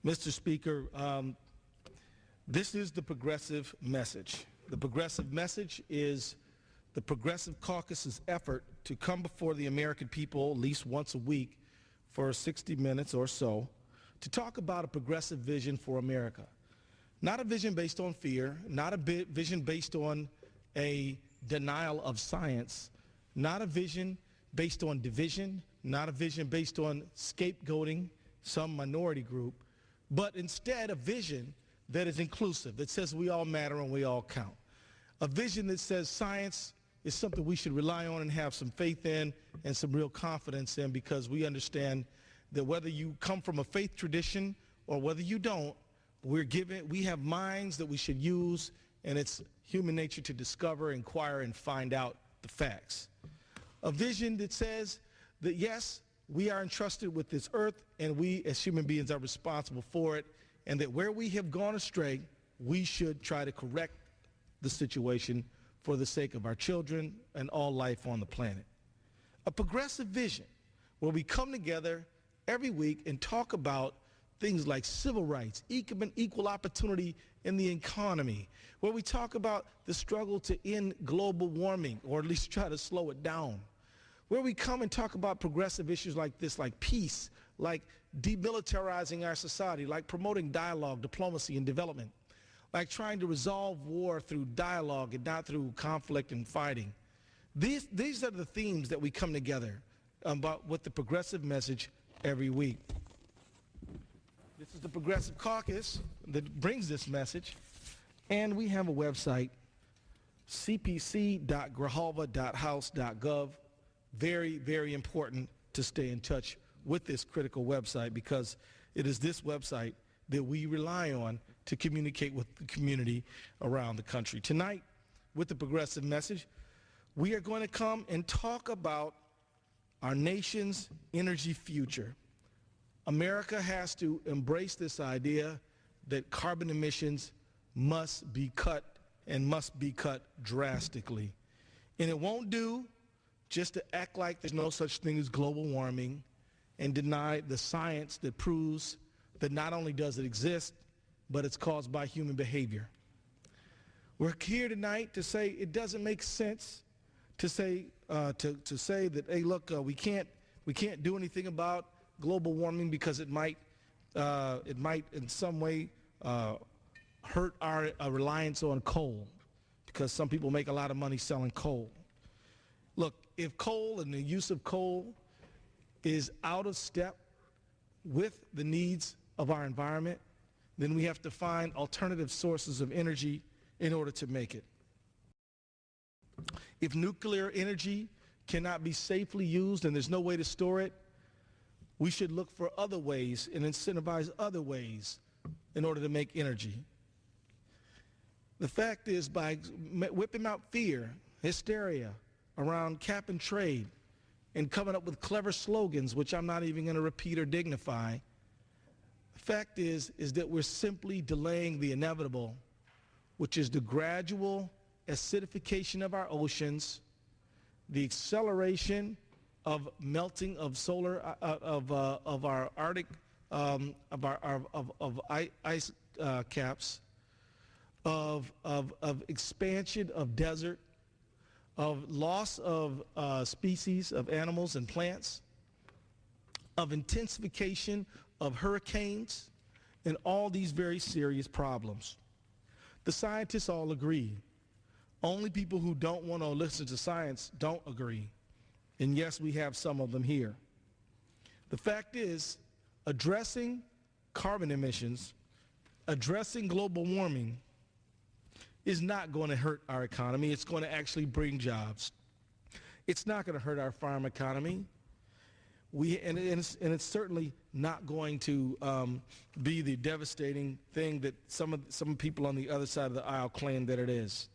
Mr. Speaker, this is the progressive message. The progressive message is the Progressive Caucus's effort to come before the American people at least once a week for 60 minutes or so to talk about a progressive vision for America. Not a vision based on fear, not a vision based on a denial of science, not a vision based on division, not a vision based on scapegoating some minority group, but instead a vision that is inclusive, that says we all matter and we all count. A vision that says science is something we should rely on and have some faith in and some real confidence in, because we understand that whether you come from a faith tradition or whether you don't, we have minds that we should use, and it's human nature to discover, inquire, and find out the facts. A vision that says that yes, we are entrusted with this earth, and we as human beings are responsible for it, and that where we have gone astray, we should try to correct the situation for the sake of our children and all life on the planet. A progressive vision where we come together every week and talk about things like civil rights, equal opportunity in the economy, where we talk about the struggle to end global warming, or at least try to slow it down, where we come and talk about progressive issues like this, like peace, like demilitarizing our society, like promoting dialogue, diplomacy, and development, like trying to resolve war through dialogue and not through conflict and fighting. These are the themes that we come together about with the progressive message every week. This is the Progressive Caucus that brings this message, and we have a website, cpc.grijalva.house.gov. Very, very important to stay in touch with this critical website, because it is this website that we rely on to communicate with the community around the country. Tonight, with the progressive message, we are going to come and talk about our nation's energy future. America has to embrace this idea that carbon emissions must be cut, and must be cut drastically. And it won't do just to act like there's no such thing as global warming and deny the science that proves that not only does it exist, but it's caused by human behavior. We're here tonight to say it doesn't make sense to say that, hey, look, we can't do anything about global warming because it might in some way hurt our reliance on coal, because some people make a lot of money selling coal. Look, if coal and the use of coal is out of step with the needs of our environment, then we have to find alternative sources of energy in order to make it. If nuclear energy cannot be safely used and there's no way to store it, we should look for other ways and incentivize other ways in order to make energy. The fact is, by whipping out fear, hysteria around cap and trade, and coming up with clever slogans, which I'm not even going to repeat or dignify, the fact is that we're simply delaying the inevitable, which is the gradual acidification of our oceans, the acceleration of melting of of our Arctic ice caps, of expansion of desert, of loss of species of animals and plants, of intensification of hurricanes, and all these very serious problems. The scientists all agree. Only people who don't want to listen to science don't agree. And yes, we have some of them here. The fact is, addressing carbon emissions, addressing global warming, is not going to hurt our economy. It's going to actually bring jobs. It's not going to hurt our farm economy. And it's certainly not going to be the devastating thing that some people on the other side of the aisle claim that it is.